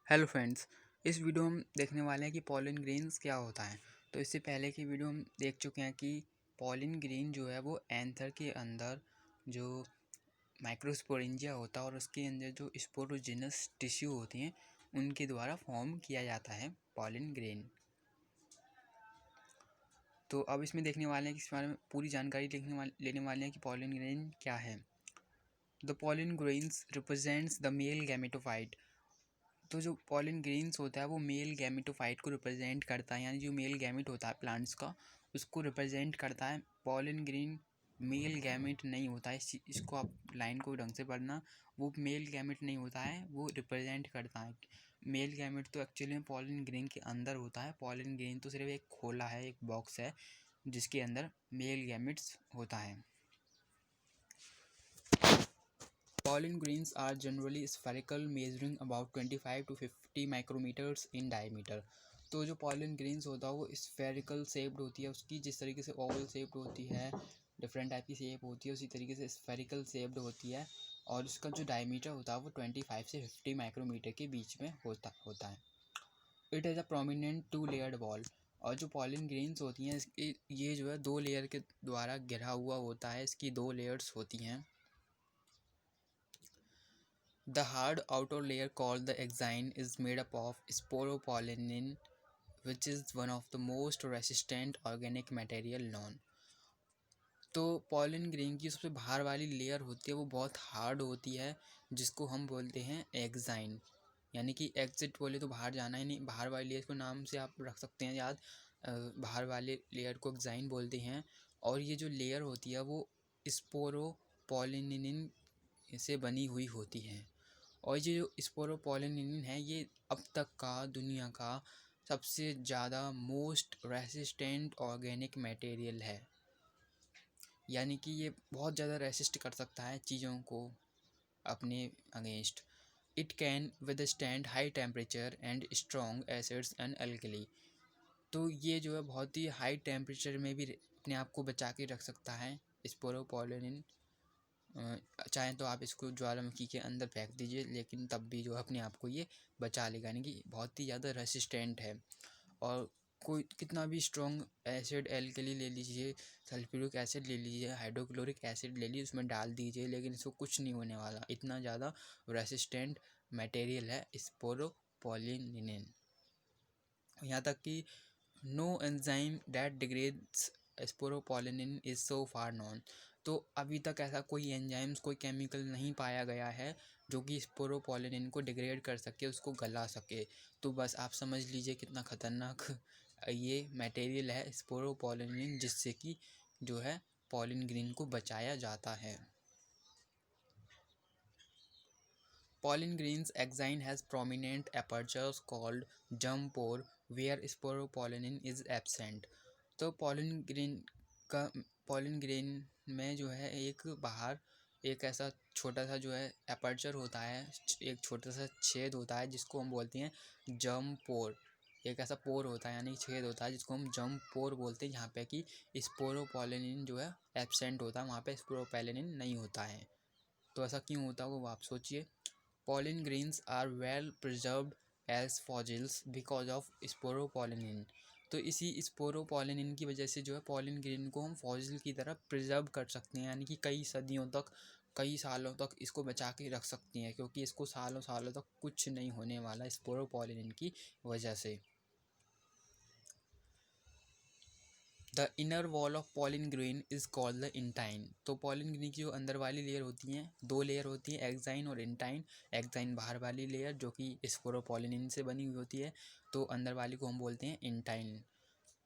Hello friends. इस video हम देखने वाले हैं कि पॉलन ग्रेन्स क्या होता है। तो इससे पहले की वीडियो हम देख चुके हैं कि पॉलन ग्रेन जो है वो एंथर के अंदर जो माइक्रोस्पोरेंजिया होता है और उसके अंदर जो स्पोरोजिनस टिश्यू होती हैं उनके द्वारा फॉर्म किया जाता है पॉलन ग्रेन। तो अब इसमें देखने वाले हैं कि इस बारे में पूरी जानकारी लेने वाले हैं कि पॉलन ग्रेन क्या है। The pollen grains represents the male gametophyte. तो जो पॉलन ग्रेन्स होता है वो मेल गैमेटोफाइट को रिप्रेजेंट करता है, यानी जो मेल गैमेट होता है प्लांट्स का उसको रिप्रेजेंट करता है। पॉलन ग्रेन मेल गैमेट नहीं होता है, इसको आप लाइन को ढंग से पढ़ना। वो मेल गैमेट नहीं होता है, वो रिप्रेजेंट करता है। मेल गैमेट तो एक्चुअली में पॉलन ग्रेन के अंदर होता है। पॉलन ग्रेन तो सिर्फ एक खोला है, एक बॉक्स है जिसके अंदर मेल गैमेट्स होता है। Pollen grains are generally spherical, measuring about 25 to 50 micrometers in diameter. तो जो पॉलन ग्रेन्स होता है वो स्फेरिकल शेप्ड होती है, उसकी जिस तरीके से ओवल शेप्ड होती है, डिफरेंट टाइप की शेप होती है, उसी तरीके से स्फेरिकल शेप्ड होती है। और उसका जो डायमीटर होता है वो 25 से 50 माइक्रोमीटर के बीच में होता है। It is a prominent 2 layered wall. और जो पॉलन ग्रेन्स होती हैं ये जो है 2 लेयर के द्वारा घिरा हुआ होता है, इसकी 2 लेयर्स होती हैं। The hard outer layer called the exine is made up of sporopollenin, which is one of the most resistant organic material known. तो पॉलन ग्रेन की सबसे बाहर वाली लेयर होती है वो बहुत हार्ड होती है, जिसको हम बोलते हैं एक्साइन। यानी कि एग्जिट बोले तो बाहर जाना ही नहीं, बाहर वाली लेयर को नाम से आप रख सकते हैं याद। बाहर वाले लेयर को एक्साइन बोलते हैं। और ये जो लेयर होती है वो स्पोरोपोलिनिन से बनी हुई होती है। और ये जो स्पोरोपोलिनिन है ये अब तक का दुनिया का सबसे ज़्यादा मोस्ट रेसिस्टेंट ऑर्गेनिक मटेरियल है। यानी कि ये बहुत ज़्यादा रेसिस्ट कर सकता है चीज़ों को अपने against. It can withstand high temperature and strong acids and alkali. तो ये जो है बहुत ही हाई टेम्परेचर में भी अपने आप को बचा के रख सकता है स्पोरोपोलिनिन। चाहें तो आप इसको ज्वालामुखी के अंदर फेंक दीजिए, लेकिन तब भी जो है अपने आप को ये बचा लेगा, यानी कि बहुत ही ज़्यादा रेसिस्टेंट है। और कोई कितना भी स्ट्रॉन्ग एसिड एल्कली ले लीजिए, सल्फ्यूरिक एसिड ले लीजिए, हाइड्रोक्लोरिक एसिड ले लीजिए, उसमें डाल दीजिए, लेकिन इसको कुछ नहीं होने वाला। इतना ज़्यादा रेसिस्टेंट मटेरियल है स्पोरोपोलिनिन। यहाँ तक कि no enzyme that degrades sporopollenin is so far known. तो अभी तक ऐसा कोई एंजाइम्स, कोई केमिकल नहीं पाया गया है जो कि स्पोरोपोलिनिन को डिग्रेड कर सके, उसको गला सके। तो बस आप समझ लीजिए कितना ख़तरनाक ये मटेरियल है स्पोरोपोलिनिन, जिससे कि जो है पॉलन ग्रेन को बचाया जाता है। Pollen grains exine has prominent apertures called germ pore where sporopollenin is absent. तो पॉलन ग्रेन में जो है एक बाहर एक ऐसा छोटा सा जो है एपर्चर होता है, एक छोटा सा छेद होता है जिसको हम बोलते हैं जर्म पोर। एक ऐसा पोर होता है यानी छेद होता है जिसको हम जर्म पोर बोलते हैं, जहाँ पे कि स्पोरोपोलिनिन जो है एब्सेंट होता है, वहाँ पे स्पोरोपोलिनिन नहीं होता है। तो ऐसा क्यों होता है वो आप सोचिए। Pollen grains are well preserved as fossils because of sporopollenin। तो इसी स्पोरोपोलिनिन की वजह से जो है पॉलन ग्रेन को हम फॉसिल की तरह प्रिजर्व कर सकते हैं, यानी कि कई सदियों तक, कई सालों तक इसको बचा के रख सकती हैं, क्योंकि इसको सालों सालों तक कुछ नहीं होने वाला स्पोरोपोलिनिन की वजह से। The inner wall of pollen grain is called the intine. तो पॉलन ग्रेन की जो अंदर वाली लेयर होती हैं, 2 लेयर होती हैं, एक्साइन और इंटाइन। एक्साइन बाहर वाली लेयर जो कि स्पोरोपोलिनिन से बनी हुई होती है, तो अंदर वाली को हम बोलते हैं intine.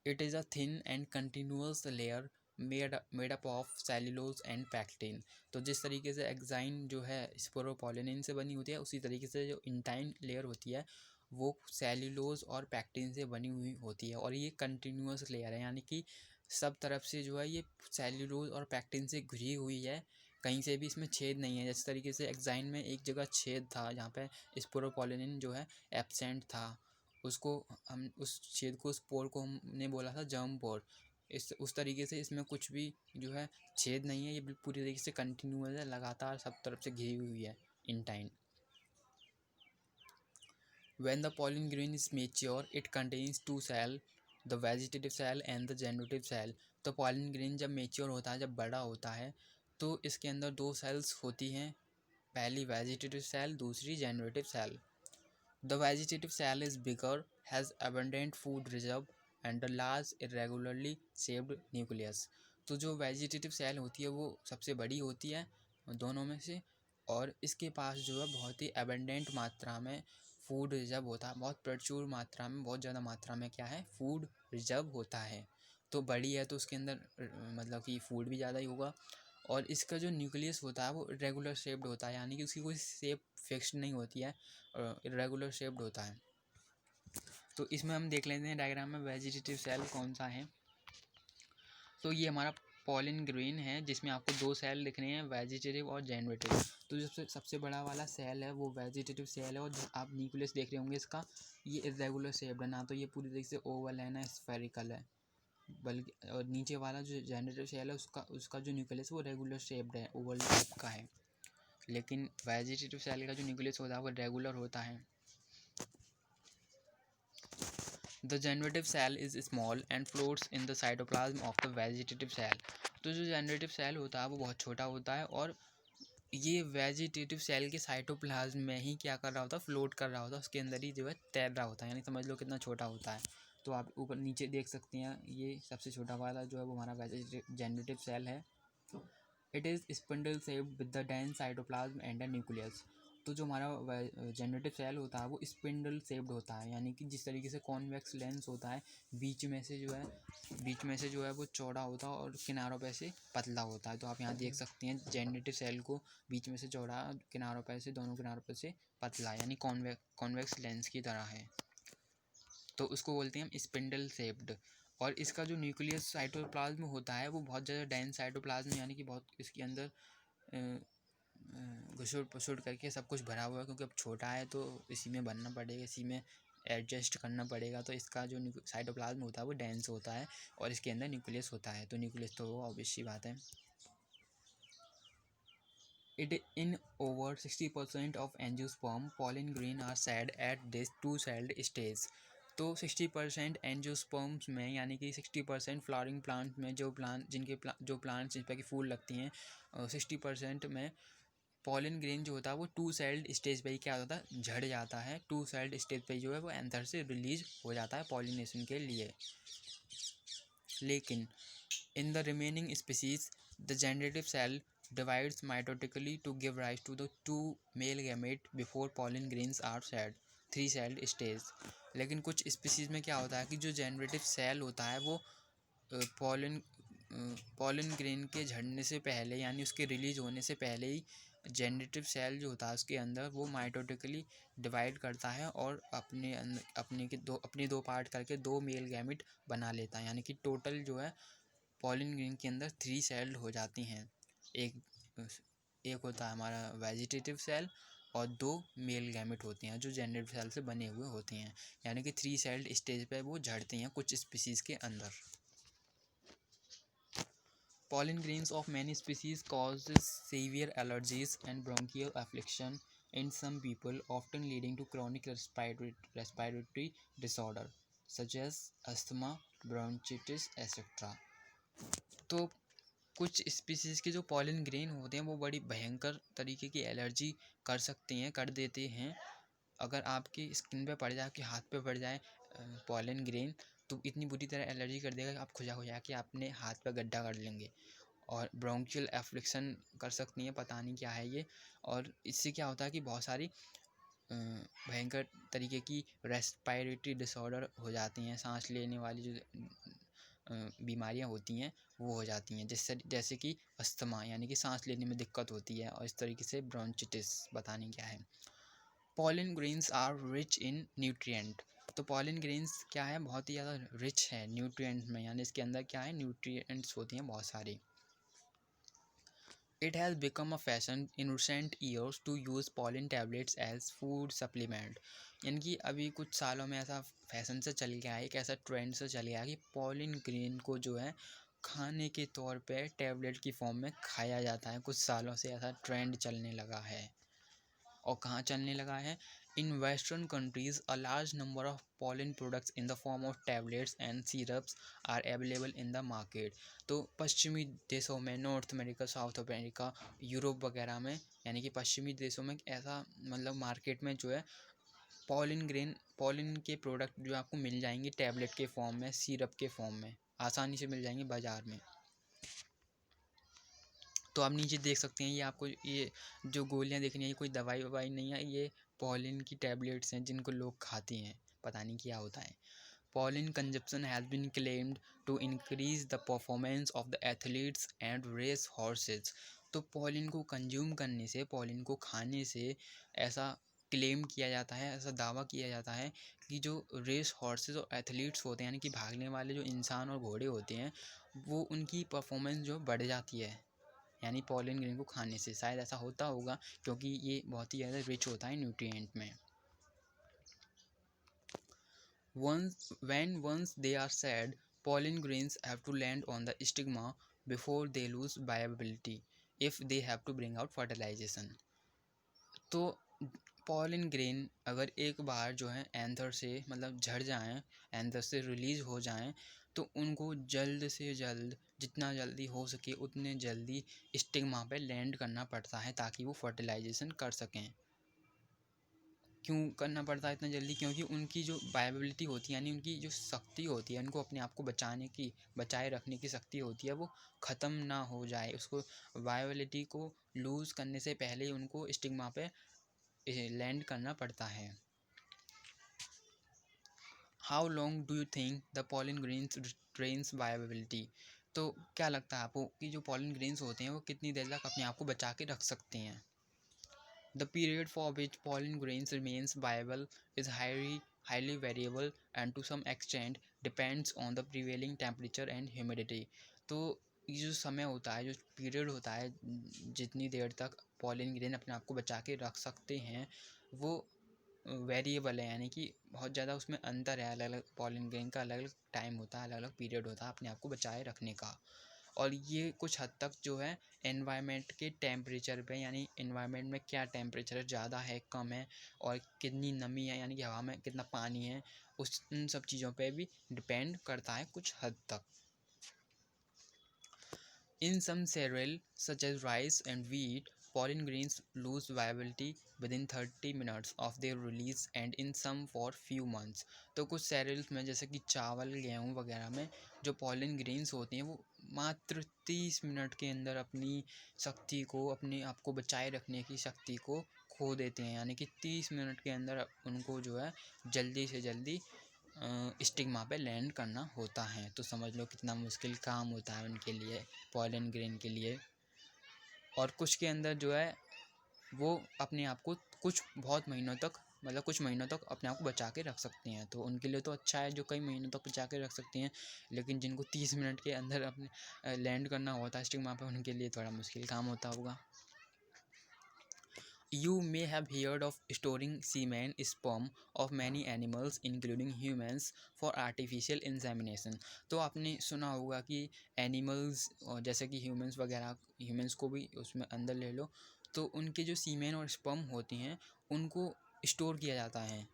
It is a thin and continuous layer made up of cellulose and pectin. तो जिस तरीके से एक्साइन जो है स्पोरोपोलिनिन से बनी होती है, उसी तरीके से जो इंटाइन लेयर होती है वो सेल्यूलोज और पैक्टिन से बनी हुई होती है। और ये कंटिन्यूअस लेयर है, यानी कि सब तरफ से जो है ये सेल्यूलोज और पैक्टिन से घिरी हुई है, कहीं से भी इसमें छेद नहीं है। जिस तरीके से एक्साइन में एक जगह छेद था जहाँ पे स्पोरोपोलिनिन जो है एब्सेंट था, उसको हम उस छेद को, उस पोर को हमने बोला था जर्म पोर। उस तरीके से इसमें कुछ भी जो है छेद नहीं है, ये पूरी तरीके से कंटिन्यूअस है, लगातार सब तरफ से घिरी हुई है intine. When the pollen grain is mature, it contains two cells, the vegetative cell and the generative cell. तो pollen grain जब मेच्योर होता है, जब बड़ा होता है, तो इसके अंदर दो सेल्स होती हैं, पहली वेजिटेटिव सेल, दूसरी generative cell. The vegetative cell is bigger, has abundant food reserve and a large irregularly shaped nucleus. तो जो वेजिटेटिव सेल होती है वो सबसे बड़ी होती है दोनों में से, और इसके पास जो है बहुत ही अबेंडेंट मात्रा में फूड रिजर्व होता है, बहुत प्रचुर मात्रा में, बहुत ज़्यादा मात्रा में क्या है, फूड रिजर्व होता है. तो बड़ी है तो उसके अंदर मतलब कि फूड भी ज़्यादा ही होगा. और इसका जो न्यूक्लियस होता है वो रेगुलर शेप्ड होता है, यानी कि उसकी कोई शेप फिक्स्ड नहीं होती है, इरेगुलर शेप्ड होता है. तो इसमें हम देख लेते हैं डायग्राम में वेजिटेटिव सेल कौन सा है. तो ये हमारा पॉलन ग्रेन है जिसमें आपको दो सेल दिख रहे हैं, वेजिटेटिव और जनरेटिव. तो जो सबसे बड़ा वाला सेल है वो वेजिटेटिव सेल है, और जो आप न्यूक्लियस देख रहे होंगे इसका, ये इरेगुलर शेप्ड है, ना तो ये पूरी तरीके से ओवल है ना स्फेरिकल है, बल्कि और नीचे वाला जो जनरेटिव सेल है उसका जो न्यूक्लियस वो रेगुलर शेप्ड है, ओवल टाइप का है. लेकिन वेजिटेटिव सेल का जो न्यूक्लियस होता है वो रेगुलर होता है. The generative cell is small and floats in the cytoplasm of the vegetative cell. तो जो जनरेटिव सेल होता है वो बहुत छोटा होता है, और ये वेजिटेटिव सेल के साइटोप्लाज्म में ही क्या कर रहा होता है, फ्लोट कर रहा होता है, उसके अंदर ही जो है तैर रहा होता है, यानी समझ लो कितना छोटा होता है. तो आप ऊपर नीचे देख सकते हैं, ये सबसे छोटा वाला जो है वो हमारा जनरेटिव सेल है. It is spindle shaped with the dense cytoplasm and a nucleus. तो जो हमारा जनरेटिव सेल होता है वो स्पिंडल शेप्ड होता है, यानी कि जिस तरीके से कॉन्वेक्स लेंस होता है, बीच में से जो है वो चौड़ा होता है और किनारों पे से पतला होता है. तो आप यहाँ देख सकते हैं जनरेटिव सेल को बीच में से चौड़ा, किनारों पे से, दोनों किनारों पे से पतला, यानी कॉन्वेक्स लेंस की तरह है. तो उसको बोलते हैं हम स्पिंडल शेप्ड. और इसका जो न्यूक्लियस साइटोप्लाज्म होता है वो बहुत ज़्यादा डेंस साइटोप्लाज्म, यानी कि बहुत इसके अंदर घुसुड़ पुसुड़ करके सब कुछ भरा हुआ है, क्योंकि अब छोटा है तो इसी में बनना पड़ेगा, इसी में एडजस्ट करना पड़ेगा. तो इसका जो साइटोप्लाज्म होता है वो डेंस होता है, और इसके अंदर न्यूक्लियस होता है. तो न्यूक्लियस तो ऑब्वियस सी बात है. It in over 60% of angiosperm, pollen grain are shed at this two-celled stage. तो 60% एंजियोस्पर्म्स में, यानी कि 60% फ्लावरिंग प्लांट में, जो प्लांट्स जिन पर कि फूल लगती हैं, 60% में पॉलन ग्रेन जो होता है वो टू सेल्ड स्टेज पे ही क्या होता है, झड़ जाता है. टू सेल्ड स्टेज पे जो है वो एंथर से रिलीज हो जाता है पॉलिनेशन के लिए. लेकिन in the remaining species, the generative cell divides mitotically to give rise to the two male gamete before pollen grains are shed. Three celled stage. लेकिन कुछ स्पीसीज में क्या होता है कि जो जनरेटिव सेल होता है वो पॉलन ग्रेन के झड़ने से पहले, यानी उसके रिलीज होने से पहले ही जनरेटिव सेल जो होता है उसके अंदर वो माइटोटिकली डिवाइड करता है और अपने दो पार्ट करके दो मेल गैमिट बना लेता है. यानी कि टोटल जो है पॉलन ग्रेन के अंदर थ्री सेल्ड हो जाती हैं. एक होता है हमारा वेजिटेटिव सेल, और दो मेल गैमेट होते हैं जो जनरेटिव सेल से बने हुए होते हैं, यानी कि थ्री सेल्ड स्टेज पे वो झड़ते हैं कुछ स्पीसीज के अंदर. Pollen grains of many species causes severe allergies and bronchial affliction in some people, often leading to chronic respiratory disorder such as asthma, bronchitis, etc. तो कुछ स्पीसीज़ के जो पॉलन ग्रेन होते हैं वो बड़ी भयंकर तरीके की एलर्जी कर देते हैं. अगर आपकी स्किन पे पड़ जाए, आपके हाथ पे पड़ जाए पॉलन ग्रेन, तो इतनी बुरी तरह एलर्जी कर देगा कि आप खुजा खुजा के अपने हाथ पे गड्ढा कर लेंगे. और ब्रोंकियल एफ्लिक्शन कर सकती हैं, पता नहीं क्या है ये. और इससे क्या होता है कि बहुत सारी भयंकर तरीके की रेस्पिरेटरी डिसऑर्डर हो जाती हैं, सांस लेने वाली जो बीमारियां होती हैं वो हो जाती हैं, जैसे कि अस्थमा, यानी कि सांस लेने में दिक्कत होती है, और इस तरीके से ब्रोंचिटिस, पता नहीं क्या है. Pollen grains are rich in nutrient. तो पॉलन ग्रेन्स क्या है, बहुत ही ज़्यादा रिच है न्यूट्रिएंट्स में, यानी इसके अंदर क्या है, न्यूट्रिएंट्स होती हैं बहुत सारी. It has become a fashion in recent years to use pollen tablets as food supplement. यानी कि अभी कुछ सालों में ऐसा फैशन से चल गया है, एक ऐसा ट्रेंड से चल गया है कि पॉलन ग्रेन को जो है खाने के तौर पे टैबलेट की फॉर्म में खाया जाता है. कुछ सालों से ऐसा ट्रेंड चलने लगा है. और कहाँ चलने लगा है, In Western countries, a large number of pollen products in the form of tablets and syrups are available in the market. तो पश्चिमी देशों में, north America, south America, Europe वगैरह में, यानी कि पश्चिमी देशों में ऐसा मतलब मार्केट में जो है पॉलिन के प्रोडक्ट जो आपको मिल जाएंगे टैबलेट के फॉर्म में, सिरप के फॉर्म में, आसानी से मिल जाएंगे बाज़ार में। तो आप नीचे देख सकते हैं, ये आपको ये जो गोलियां दिख रही हैं ये कोई दवाई ववाई नहीं है, ये पॉलिन की टैबलेट्स हैं जिनको लोग खाते हैं, पता नहीं क्या होता है। Pollen consumption has been claimed to increase the performance of the athletes and race horses। तो पॉलिन को कंज्यूम करने से, पॉलिन को खाने से ऐसा क्लेम किया जाता है, ऐसा दावा किया जाता है कि जो रेस हॉर्सेस और एथलीट्स होते हैं, यानी कि भागने वाले जो इंसान और घोड़े होते हैं, वो उनकी परफॉर्मेंस जो बढ़ जाती है, यानी पॉलिन ग्रेन को खाने से। शायद ऐसा होता होगा क्योंकि ये बहुत ही ज़्यादा रिच होता है न्यूट्रिएंट में। Once they are said, pollen grains have to land on the stigma before they lose viability if they have to bring out fertilization। तो पॉलिन ग्रेन अगर एक बार जो है एंथर से मतलब झड़ जाएं, एंथर से रिलीज हो जाएं, तो उनको जल्द से जल्द, जितना जल्दी हो सके उतने जल्दी स्टिग्मा पे लैंड करना पड़ता है ताकि वो फर्टिलाइजेशन कर सकें। क्यों करना पड़ता है इतना जल्दी? क्योंकि उनकी जो वायबिलिटी होती है, यानी उनकी जो शक्ति होती है, उनको अपने आप को बचाने की, बचाए रखने की शक्ति होती है, वो ख़त्म ना हो जाए। उसको वायबिलिटी को लूज़ करने से पहले ही उनको स्टिग्मा पे लैंड करना पड़ता है। How long do you think the pollen grains retains viability? तो क्या लगता है आपको कि जो पॉलिन ग्रेन्स होते हैं वो कितनी देर तक अपने आप को बचा के रख सकते हैं? The period for which pollen grains remains viable is highly variable and to some extent depends on the prevailing temperature and humidity। तो ये जो समय होता है, जो पीरियड होता है, जितनी देर तक पॉलिन ग्रेन अपने आप को बचा के रख सकते हैं, वो वेरिएबल है, यानी कि बहुत ज़्यादा उसमें अंतर है। अलग अलग पॉलिन ग्रेन का अलग अलग टाइम होता है, अलग अलग पीरियड होता है अपने आप को बचाए रखने का। और ये कुछ हद तक जो है एनवायरनमेंट के टेम्परेचर पे, यानी एनवायरनमेंट में क्या टेम्परेचर ज़्यादा है, कम है, और कितनी नमी है, यानी कि हवा में कितना पानी है, उन सब चीज़ों पे भी डिपेंड करता है कुछ हद तक। In some cereal such as rice and wheat, pollen grains lose viability within 30 minutes of their release and in some for few months। तो कुछ cereals में जैसे कि चावल, गेहूँ वगैरह में जो pollen grains होती हैं वो मात्र 30 मिनट के अंदर अपनी शक्ति को, अपने आप को बचाए रखने की शक्ति को खो देते हैं, यानी कि 30 मिनट के अंदर उनको जो है जल्दी से जल्दी स्टिग्मा पे लैंड करना होता है। तो समझ लो कितना मुश्किल काम होता है उनके लिए, पॉलन ग्रेन के लिए। और कुछ के अंदर जो है वो अपने आप को कुछ बहुत महीनों तक, मतलब कुछ महीनों तक अपने आप को बचा के रख सकते हैं। तो उनके लिए तो अच्छा है जो कई महीनों तक बचा के रख सकते हैं, लेकिन जिनको 30 मिनट के अंदर अपने लैंड करना होता है स्टिग्मा पे, उनके लिए थोड़ा मुश्किल काम होता होगा। You may have heard of storing semen, sperm of many animals including humans for artificial insemination। तो आपने सुना होगा कि एनिमल्स, जैसे कि ह्यूमंस वगैरह, ह्यूमंस को भी उसमें अंदर ले लो, तो उनके जो सीमेन और स्पर्म होती हैं उनको स्टोर किया जाता है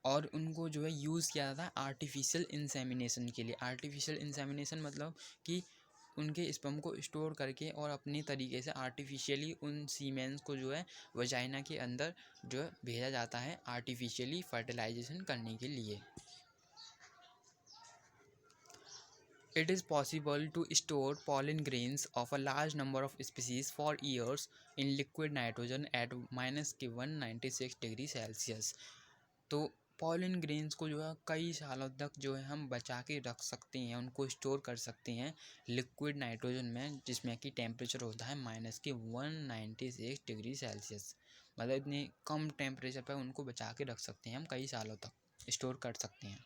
और उनको जो है यूज़ किया जाता है आर्टिफिशियल इंसेमिनेशन के लिए। आर्टिफिशियल इंसेमिनेशन मतलब कि उनके स्पर्म को स्टोर करके और अपने तरीके से आर्टिफिशियली उन सीमेंस को जो है वजाइना के अंदर जो है भेजा जाता है आर्टिफिशियली फर्टिलाइजेशन करने के लिए। It is possible to store pollen grains of a large number of species for years in liquid nitrogen at -196 degree Celsius. तो पॉलन ग्रेन्स को जो है कई सालों तक जो है हम बचा के रख सकते हैं, उनको स्टोर कर सकते हैं लिक्विड नाइट्रोजन में, जिसमें कि टेम्परेचर होता है -196 डिग्री सेल्सियस। मतलब इतने कम टेम्परेचर पर उनको बचा के रख सकते हैं हम, कई सालों तक स्टोर कर सकते हैं।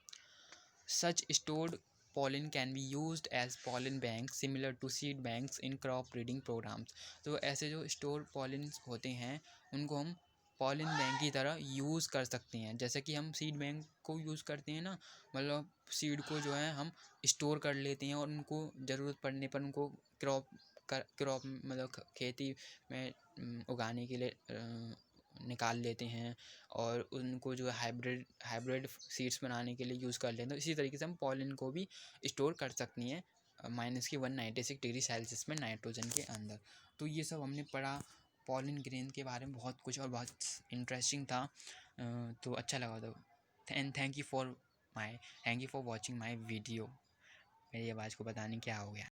सच stored pollen can be used as pollen banks similar to seed banks in crop breeding programs। तो ऐसे जो स्टोर pollen होते हैं उनको हम पॉलिन बैंक की तरह यूज़ कर सकते हैं, जैसे कि हम सीड बैंक को यूज़ करते हैं ना, मतलब सीड को जो है हम स्टोर कर लेते हैं और उनको ज़रूरत पड़ने पर उनको क्रॉप मतलब खेती में उगाने के लिए निकाल लेते हैं और उनको जो है हाइब्रिड हाइब्रिड सीड्स बनाने के लिए यूज़ कर लेते हैं। तो इसी तरीके से हम पॉलन को भी स्टोर कर सकती हैं -196 डिग्री सेल्सियस में नाइट्रोजन के अंदर। तो ये सब हमने पढ़ा पॉलन ग्रेन के बारे में, बहुत कुछ और बहुत इंटरेस्टिंग था। तो अच्छा लगा। तो and thank you for watching my video. मेरी आवाज़ को पता नहीं क्या हो गया।